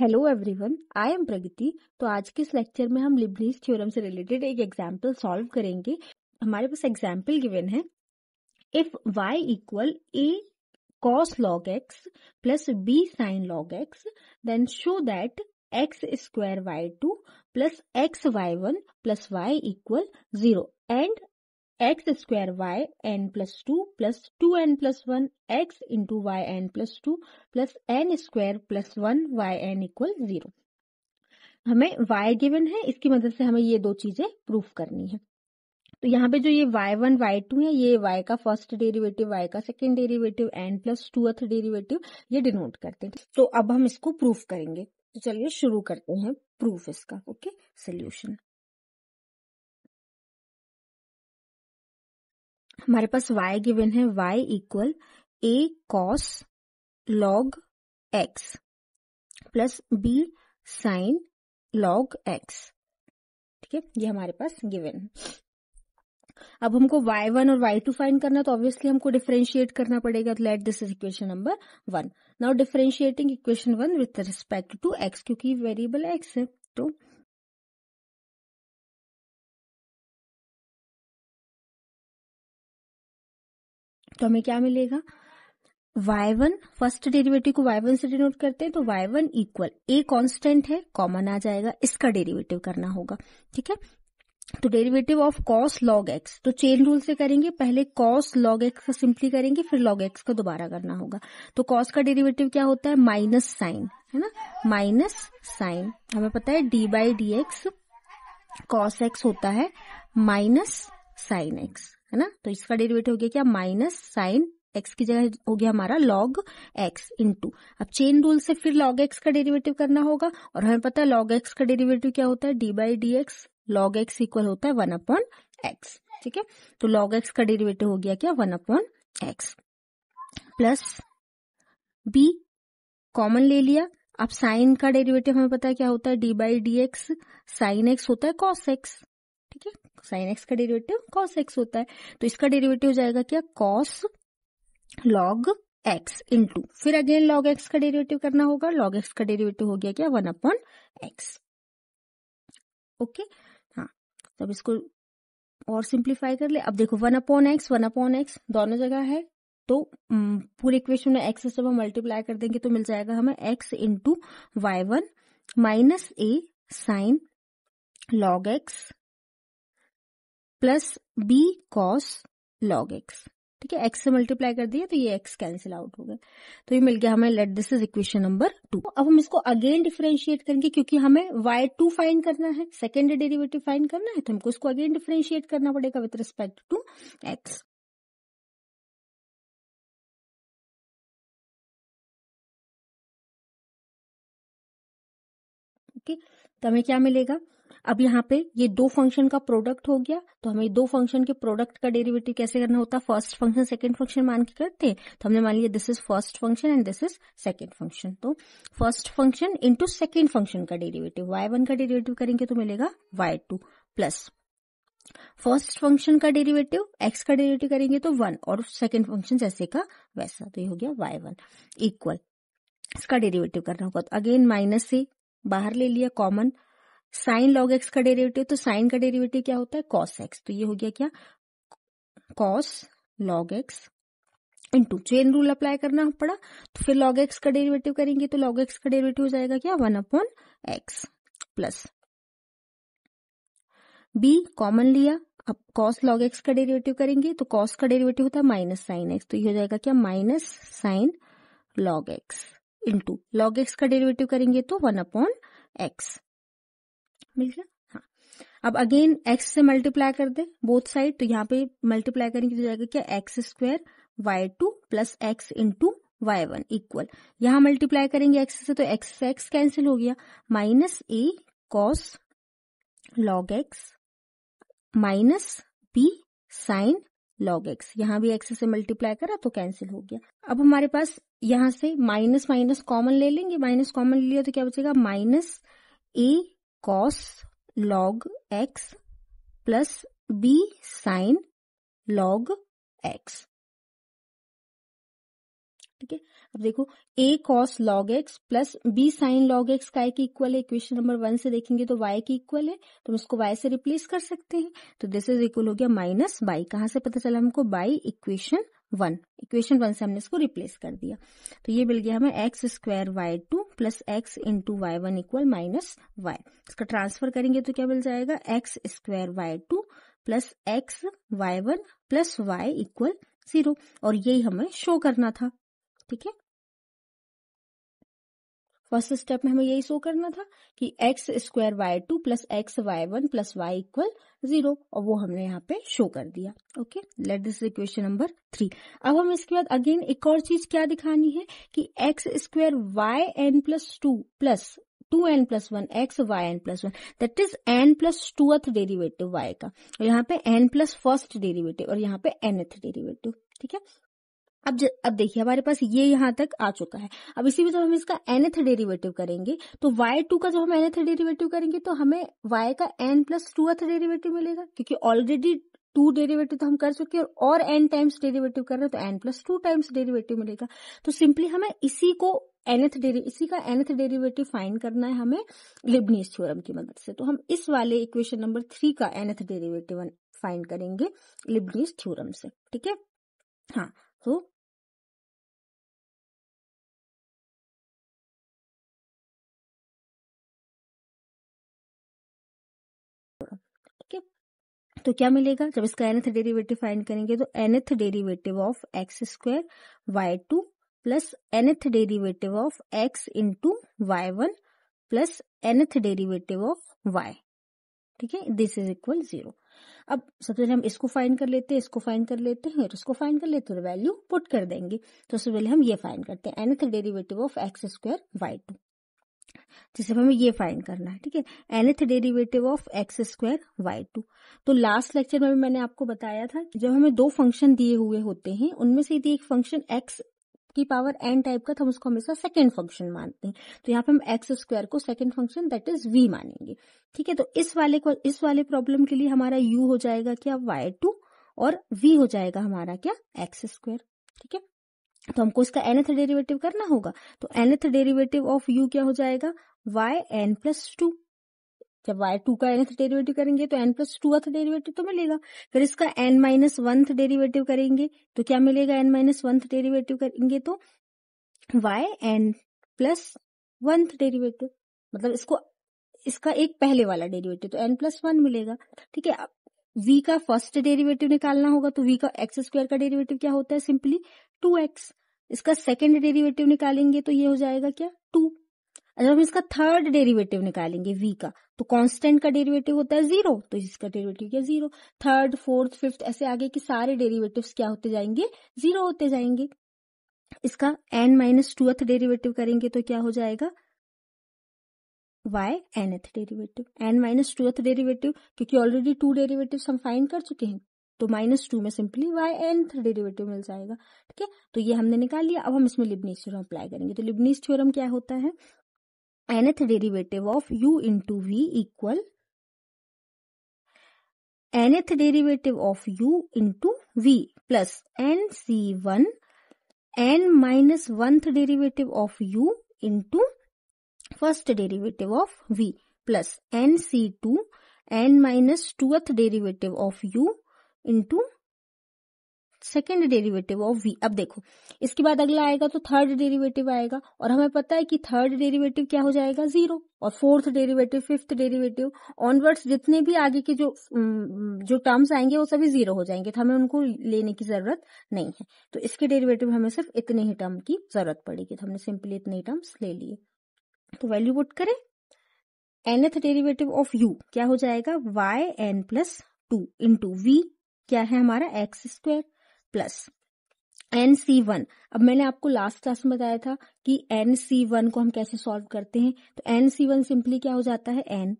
Hello everyone, I am Pragati. तो आज के इस लेक्चर में हम लीबनिज़ थ्योरम से रिलेटेड एक एग्जाम्पल सॉल्व करेंगे। हमारे पास एग्जाम्पल गिवन है, if y equal a cos log x plus b sin log x, then show that x square y2 plus x y1 plus y equal 0 and x square y n plus 2 plus 2n plus 1 x into y n plus 2 plus n square plus 1 y n equal 0। हमें y given है, इसकी मदद से हमें ये दो चीजें proof करनी है। तो यहाँ पे जो ये y1 y2 है, ये y का फर्स्ट डेरिवेटिव, y का second derivative, n plus 2th derivative ये डिनोट करते हैं। तो अब हम इसको प्रूफ करेंगे। तो चलिए शुरू करते हैं प्रूफ इसका। Okay, solution. हमारे पास y गिवन है, y equal a cos log x plus b sin log x। ठीक है, ये हमारे पास गिवन है। अब हमको y1 और y2 फाइंड करना, तो ऑब्वियसली हमको डिफरेंशिएट करना पड़ेगा। तो let this is equation number 1। Now differentiating equation 1 with respect to x, क्योंकि वेरिएबल x है। तो हमें क्या मिलेगा, y1 फर्स्ट डेरिवेटिव को y1 से डिनोट करते हैं, तो y1 इक्वल a कांस्टेंट है, कॉमन आ जाएगा, इसका डेरिवेटिव करना होगा। ठीक है, तो derivative of cos log x, तो चेन रूल से करेंगे। पहले cos log x का सिंपली करेंगे, फिर log x का दोबारा करना होगा। तो cos का डेरिवेटिव क्या होता है, माइनस साइन, है ना, माइनस साइन। हमें पता है d by d x cos x होता है माइनस साइन x, है ना। तो इसका डेरिवेटिव हो गया क्या, माइनस साइन x की जगह हो गया हमारा log x इंटू, अब चेन रूल से फिर log x का डेरिवेटिव करना होगा। और हमें पता है log x का डेरिवेटिव क्या होता है, d by d x log x equal होता है 1 अपॉन x। ठीक है, तो log x का डेरिवेटिव हो गया क्या, 1 upon x plus b common ले लिया। अब साइन का डेरिवेटिव हमें पता है क्या होता है, d by d x sine x होता है cos x। ठीक है, साइन x का डेरिवेटिव cos x होता है, तो इसका डेरिवेटिव हो जाएगा क्या, cos log x इंटू, फिर अगेन log x का डेरिवेटिव करना होगा। log x का डेरिवेटिव हो गया क्या, 1 अपॉन x। ओके, हाँ, तब इसको और सिंप्लीफाई कर ले। अब देखो 1 अपॉन x दोनों जगह है, तो पूरे इक्वेशन में x से जब हम मल्टीप्लाई कर देंगे तो मिल जाएगा हमें x into y1 minus a sine log x plus b cos log x। ठीक है, x से मल्टीप्लाई कर दिया तो ये x कैंसिल आउट हो गया, तो ये मिल गया हमें। Late this is equation number 2। अब हम इसको अगेन डिफरेंशिएट करेंगे, क्योंकि हमें y2 फाइंड करना है, सेकेंड डेरिवेटिव फाइंड करना है, तो हमको इसको अगेन डिफरेंशिएट करना पड़ेगा with respect to x। Okay, तो हमें क्या मिलेगा, अब यहाँ पे ये दो फंक्शन का प्रोडक्ट हो गया, तो हमें दो फंक्शन के प्रोडक्ट का डेरिवेटिव कैसे करना होता है, फर्स्ट फंक्शन सेकंड फंक्शन मान के करते हैं। तो हमने मान लिया this is first function and this is second function, तो first function into second function का डेरिवेटिव, y1 का डेरिवेटिव करेंगे तो मिलेगा y2 प्लस फर्स्ट फंक्शन का डेरिवेटिव x का डेरिवेटिव करेंगे तो 1, और सेकेंड फंक्शन जैसे का वैसा, तो ये हो गया y1 इक्वल, इसका डेरिवेटिव करना होगा। तो अगेन माइनस से बाहर ले लिया कॉमन, साइन log x का डेरिवेटिव, तो साइन का डेरिवेटिव क्या होता है, cos x, तो ये हो गया क्या, cos log x into, chain rule apply करना पड़ा, तो फिर log x का डेरिवेटिव करेंगे तो log x का डेरिवेटिव हो जाएगा क्या, 1 upon x plus b common लिया। अब cos log x का डेरिवेटिव करेंगे तो cos का डेरिवेटिव होता है माइनस साइन x, तो ये हो जाएगा क्या, minus sine log x into, log x का डेरिवेटिव करेंगे तो 1 अपॉन x मिल गया। हाँ, अब अगेन x से मल्टीप्लाई कर दे बोथ साइड, तो यहाँ पे मल्टीप्लाई करेंगे तो जाएगा क्या, x square y2 plus x into y1 equal, यहाँ मल्टीप्लाई करेंगे x से तो x से x कैंसिल हो गया, minus a cos log x minus b sine log x, यहाँ भी x से मल्टीप्लाई करा तो कैंसिल हो गया। अब हमारे पास यहाँ से माइनस माइनस कॉमन ले लेंगे, माइनस कॉमन ले लिया तो क्या बचेगा, minus a cos log x plus b sine log x। ठीक है, अब देखो a cos log x plus b sin log x काय की इक्वल है, इक्वेशन नंबर 1 से देखेंगे तो y की इक्वल है, तो हम इसको y से रिप्लेस कर सकते हैं। तो दिस इज इक्वल हो गया माइनस बाई, कहाँ से पता चला हमको, बाई इक्वेशन 1, इक्वेशन 1 से हमने इसको रिप्लेस कर दिया। तो ये मिल गया हमें x square y two plus x into y one equal minus y. इसका ट्रांसफर करेंगे तो क्या मिल जाएगा, x square y two plus x y one plus y equal 0, और यही हमें शो करना था। ठीक है, फर्स्ट स्टेप में हमें यही शो करना था कि x square y two plus x y one plus y equal 0, और वो हमने यहाँ पे शो कर दिया। Okay, let this equation number 3। अब हम इसके बाद अगेन एक और चीज क्या दिखानी है कि x square y n plus two plus 2n plus 1 x y n plus 1, that is n plus twoth derivative y का, और यहाँ पे n प्लस फर्स्ट डेरिवेटिव और यहाँ पे nth डेरिवेटिव। ठीक है, अब देखिए हमारे पास ये यहाँ तक आ चुका है। अब इसी में जब हम इसका nth डेरिवेटिव करेंगे तो y2 का जब हम nth डेरिवेटिव करेंगे तो हमें y का n प्लस टूथ डेरिवेटिव मिलेगा, क्योंकि ऑलरेडी 2 डेरिवेटिव तो हम कर चुके हैं और n टाइम्स डेरिवेटिव कर रहे हैं तो n प्लस 2 टाइम्स डेरिवेटिव मिलेगा। तो सिंपली हमें इसी का nth डेरिवेटिव फाइंड करना है हमें लिबनीज थ्योरम की मदद से। तो हम इस वाले इक्वेशन नंबर 3 का nth डेरिवेटिव फाइंड करेंगे लिबनीज थ्योरम से। ठीक है, हाँ, तो ठीक है, तो क्या मिलेगा, जब इसका nth डेरिवेटिव फाइंड करेंगे तो nth derivative of x square y two plus nth derivative of x into y one plus nth derivative of y। ठीक है, दिस इज इक्वल 0। अब सबसे पहले हम इसको फाइंड कर लेते हैं, इसको फाइंड कर लेते हैं और इसको फाइंड कर लेते हैं, वैल्यू पुट कर देंगे। तो सबसे पहले हम ये फाइंड करते हैं nth derivative of x square y two, जिसे हमें ये फाइंड करना है। ठीक है, nth derivative of x square y two. तो लास्ट लेक्चर में भी मैंने आपको बताया था कि जब हमें 2 फंक्शन दिए हुए होते हैं उनमें से यदि एक फंक्शन x की पावर n टाइप का, तो हम उसको हमेशा सेकेंड फंक्शन मानते हैं। तो यहाँ पे हम एक्स स्क्वायर को second function that is v मानेंगे। ठीक है, तो इस वाले प्रॉब्लम के लिए हमारा u हो जाएगा क्या, y2, और v हो जाएगा हमारा क्या, एक्स स्क्वायर। ठीक है, तो हमको इसका nth डेरिवेटिव करना होगा। तो nth डेरिवेटिव ऑफ u क्या हो जाएगा, yn प्लस 2। जब y2 का nth डेरिवेटिव करेंगे तो n प्लस टूथ डेरिवेटिव तो मिलेगा। फिर इसका n माइनस वंथ डेरिवेटिव करेंगे तो क्या मिलेगा, n माइनस वंथ डेरिवेटिव करेंगे तो yn प्लस वंथ डेरिवेटिव, मतलब इसका एक पहले वाला डेरिवेटिव, तो n प्लस 1 मिलेगा। ठीक है, v का फर्स्ट डेरिवेटिव निकालना होगा तो v का एक्स स्क्वायर का डेरिवेटिव क्या होता है, सिंपली 2x। इसका सेकेंड डेरिवेटिव निकालेंगे तो ये हो जाएगा क्या, 2। जब हम इसका थर्ड डेरिवेटिव निकालेंगे v का, तो कांस्टेंट का डेरिवेटिव होता है 0, तो इसका डेरिवेटिव क्या 0। थर्ड, फोर्थ, फिफ्थ, ऐसे आगे के सारे डेरिवेटिव्स क्या होते जाएंगे, 0 होते जाएंगे। इसका n माइनस टूथ डेरिवेटिव करेंगे तो क्या हो जाएगा, y nth derivative. n minus twoth derivative, क्योंकि ऑलरेडी 2 डेरिवेटिव्स हम फाइंड कर चुके हैं, तो -2 में सिंपली y nth डेरिवेटिव मिल जाएगा। ठीक है, तो ये हमने निकाल लिया। अब हम इसमें लिबनीज थ्योरम अप्लाई करेंगे। तो लिबनीज थ्योरम क्या होता है, nth derivative of u into v equal nth derivative of u into v plus nc1 n minus oneth derivative of u into first derivative of v plus nc2 n minus twoth derivative of u into second derivative of v। अब देखो इसके बाद अगला आएगा तो third derivative आएगा, और हमें पता है कि थर्ड डेरिवेटिव क्या हो जाएगा, 0, और fourth derivative, fifth derivative onwards जितने भी आगे के जो टर्म्स आएंगे वो सभी 0 हो जाएंगे, तो हमें उनको लेने की जरूरत नहीं है। तो इसके डेरिवेटिव हमें सिर्फ इतने ही टर्म की जरूरत पड़ेगी, तो हमने सिंपली इतने ही टर्म्स ले लिए। तो वैल्यू पुट करें, nth डेरिवेटिव ऑफ u क्या हो जाएगा, yn प्लस 2 इंटू v क्या है हमारा एक्स स्क्वायर प्लस nc1। अब मैंने आपको लास्ट क्लास में बताया था कि nc1 को हम कैसे सॉल्व करते हैं। तो nc1 सिंपली क्या हो जाता है, n,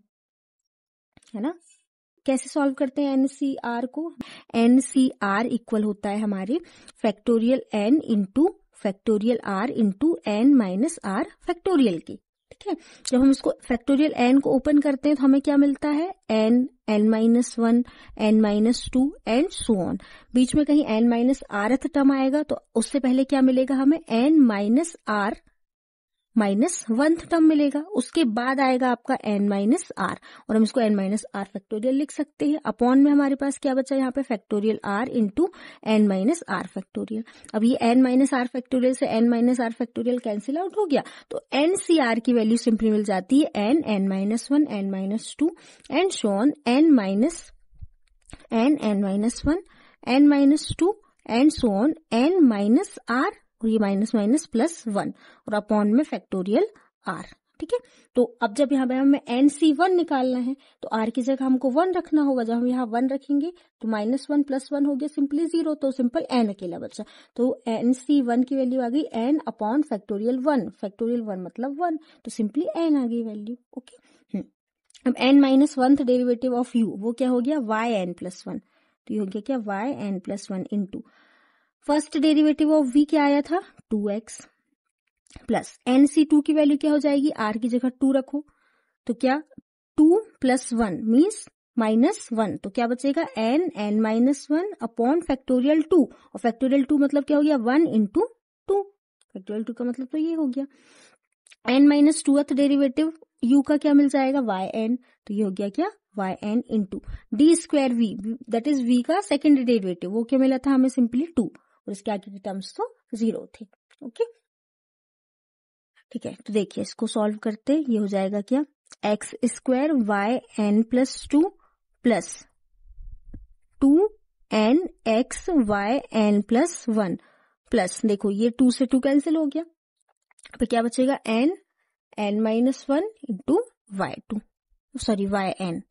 है ना। कैसे सॉल्व करते हैं ncr को, ncr इक्वल होता है हमारे factorial n into factorial r into n minus r factorial के। ठीक ठीक है। जब हम इसको फैक्टोरियल एन को ओपन करते हैं तो हमें क्या मिलता है, n, n-1, n-2 and so on. बीच में कहीं n माइनस rth टर्म आएगा तो उससे पहले क्या मिलेगा हमें, n minus r minus 1th term मिलेगा। उसके बाद आएगा आपका n माइनस r और हम इसको n माइनस r फैक्टोरियल लिख सकते हैं। अपॉन में हमारे पास क्या बचा यहाँ पे, factorial r into n minus r factorial. अब ये n माइनस r फैक्टोरियल से n minus r factorial cancel out हो गया तो NCR की वैल्यू सिंपली मिल जाती है n, n-1, n-2 and so on, n minus n, n-1, n-2 and so on, n minus r और ये माइनस माइनस प्लस 1 और अपॉन में फैक्टोरियल r। ठीक है, तो अब जब यहाँ पे हमें NC1 निकालना है तो r की जगह हमको 1 रखना होगा। जब हम यहाँ 1 रखेंगे तो -1 + 1 हो गया सिंपली 0, तो सिंपल n अकेला बचा। तो NC1 की वैल्यू आ गई n अपॉन फैक्टोरियल 1, फैक्टोरियल 1 मतलब 1, तो सिंपली n आ गई वैल्यू। ओके, अब n-1th डेरिवेटिव ऑफ u वो क्या हो गया, yn+1, तो ये हो गया क्या, yn+1 into first derivative of v क्या आया था 2x प्लस NC2 की वैल्यू क्या हो जाएगी, r की जगह 2 रखो तो क्या 2 + 1 मीन्स -1, तो क्या बचेगा n-1 अपॉन फैक्टोरियल 2 और फैक्टोरियल 2 मतलब क्या हो गया 1 इंटू 2, फैक्टोरियल 2 का मतलब तो ये हो गया। n-2th डेरिवेटिव u का क्या मिल जाएगा yn, तो ये हो गया क्या yn into d²v that is v का सेकेंड डेरिवेटिव, वो क्या मिला था हमें सिंपली 2 और इसके आगे के टर्म्स तो 0 थे। ओके ठीक है, तो देखिए इसको सॉल्व करते, ये हो जाएगा क्या x² yn+2 plus 2nx yn+1 plus, देखो ये 2 से 2 कैंसिल हो गया, तो क्या बचेगा n-1 into y2 sorry yn,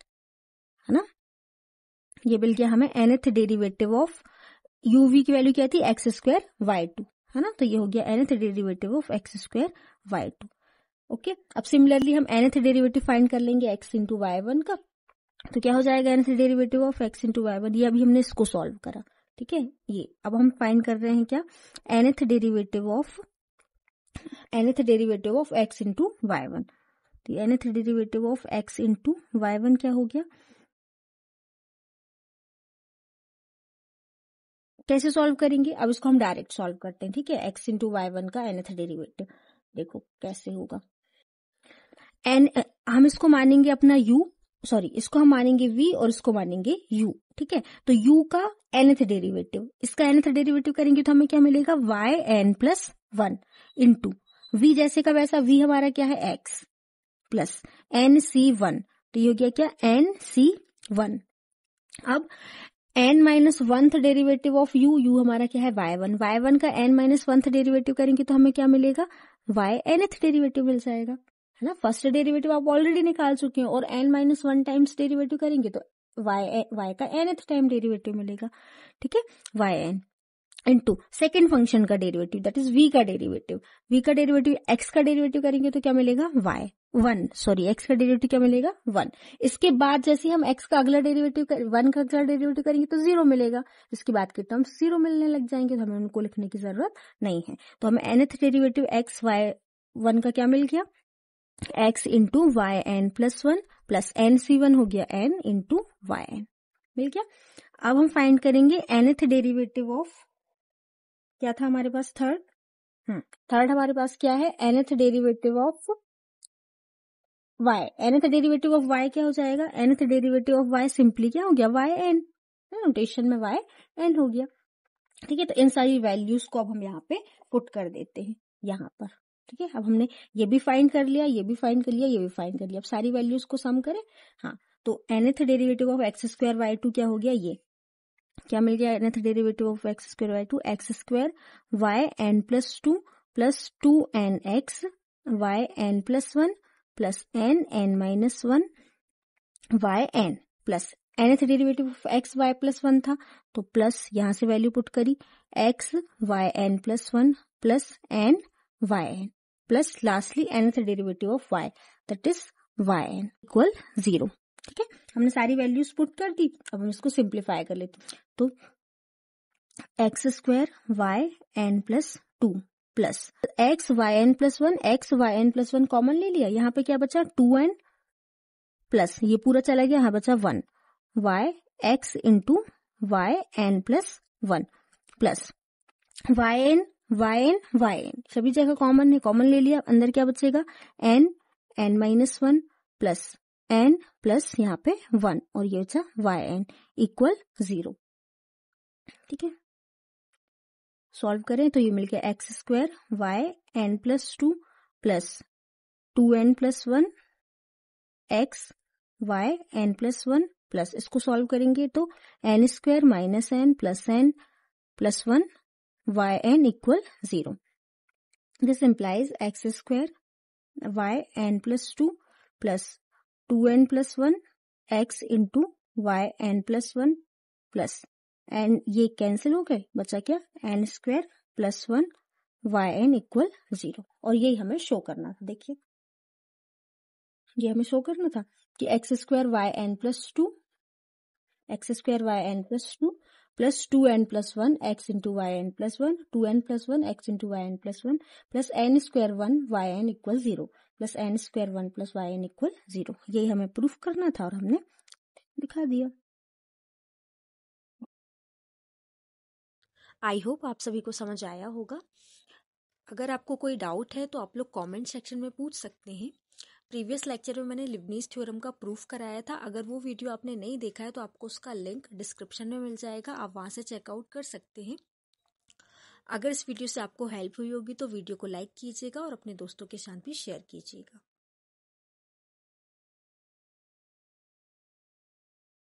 है ना। ये मिल गया हमें nth डेरिवेटिव ऑफ uv की वैल्यू क्या थी x² y2, है ना, तो ये हो गया nth derivative of x² y2। Okay, अब सिमिलरली हम nth डेरिवेटिव फाइंड कर लेंगे x इंटू y1 का, तो क्या हो जाएगा nth derivative of x into y1, ये अभी हमने इसको सॉल्व करा। ठीक है, ये अब हम फाइंड कर रहे हैं क्या nth derivative of x into y1, तो nth derivative of x into y1 क्या हो गया, कैसे सॉल्व करेंगे, अब इसको हम डायरेक्ट सॉल्व करते हैं। ठीक है, x इंटू y1 का nth डेरिवेटिव देखो कैसे होगा, हम इसको मानेंगे अपना u, सॉरी इसको हम मानेंगे v और इसको मानेंगे u। ठीक है, तो u का nth डेरिवेटिव, इसका nth डेरिवेटिव करेंगे तो हमें क्या मिलेगा yn+1 इंटू v जैसे का वैसा, v हमारा क्या है x प्लस nc1, तो ये हो गया क्या nc1। अब n-1th डेरिवेटिव ऑफ u हमारा क्या है y1 का n-1th डेरिवेटिव करेंगे तो हमें क्या मिलेगाynth डेरिवेटिव मिल जाएगा, है ना। फर्स्ट डेरिवेटिव आप ऑलरेडी निकाल चुके हैं और n-1 टाइम्स डेरिवेटिव करेंगे तो y का nth टाइम डेरिवेटिव मिलेगा। ठीक है, yn इंटू सेकेंड फंक्शन का डेरिवेटिव दैट इज v का डेरिवेटिव, x का डेरिवेटिव करेंगे तो क्या मिलेगा x का डेरिवेटिव क्या मिलेगा 1। इसके बाद जैसे हम x का अगला डेरिवेटिव 1 का अगला डेरिवेटिव करेंगे तो 0 मिलेगा, इसके बाद के टर्म्स 0 मिलने लग जाएंगे, तो हमें उनको लिखने की जरूरत नहीं है। तो हमें nth डेरिवेटिव x y1 का क्या मिल गया x into yn+1 plus nc1 हो गया n इंटू yn मिल गया। अब हम फाइंड करेंगे nth डेरिवेटिव ऑफ, क्या था हमारे पास थर्ड हमारे पास क्या है nth derivative of y, nth derivative of y क्या हो जाएगा, nth derivative of y simply क्या हो गया yn, नोटेशन में yn हो गया। ठीक है, तो इन सारी वैल्यूज को अब हम यहाँ पे पुट कर देते हैं यहाँ पर। ठीक है, अब हमने ये भी फाइंड कर लिया, ये भी फाइंड कर लिया, ये भी फाइंड कर लिया, अब सारी वैल्यूज को सम करें। हाँ, तो nth derivative of x² y2 क्या हो गया, ये क्या मिल गया nth derivative of x² y2 x² yn+2 plus 2nx yn+1 plus n-1 yn plus nth derivative of x y+1 था तो प्लस यहाँ से वैल्यू पुट करी x yn+1 plus n yn plus lastly nth derivative of y that is yn equal 0। ठीक है, हमने सारी values put कर दी, अब हम इसको सिंप्लीफाई कर लेते हैं। तो x² yn+2 plus x y n plus one, x y n plus one common ले लिया, यहाँ पे क्या बचा 2n प्लस ये पूरा चला गया, यहाँ बचा 1 y x into y n plus one plus y n y n y n सभी जगह कॉमन है, कॉमन ले लिया, अंदर क्या बचेगा n n minus one plus n plus यहाँ पे 1 और ये बचा वाई एन इक्वल 0। ठीक है, सॉल्व करें तो ये मिल गया x square y n plus 2 plus 2n plus 1 x y n plus 1 plus इसको सॉल्व करेंगे तो n square minus n plus 1 y n equal 0। This implies x square y n plus 2 plus 2n plus 1 x into y n plus 1 plus n ये cancel हो गए, बचा क्या n square plus 1 y n equal 0। और यही हमें show करना था, देखिए ये हमें शो करना था कि x square y n plus 2 x square y n plus 2 plus 2n plus 1 x into y n plus 1 2n plus 1 x into y n plus 1 plus n square 1 y n equal 0 plus n square 1 plus y n equal 0। यही हमें proof करना था और हमने दिखा दिया। I hope आप सभी को समझ आया होगा। अगर आपको कोई डाउट है तो आप लोग कमेंट सेक्शन में पूछ सकते हैं। प्रीवियस लेक्चर में मैंने लिबनीज थ्योरम का प्रूफ कराया था, अगर वो वीडियो आपने नहीं देखा है तो आपको उसका लिंक डिस्क्रिप्शन में मिल जाएगा, आप वहां से चेकआउट कर सकते हैं। अगर इस वीडियो से आपको हेल्प हुई होगी तो वीडियो को लाइक कीजिएगा और अपने दोस्तों के साथ भी शेयर कीजिएगा।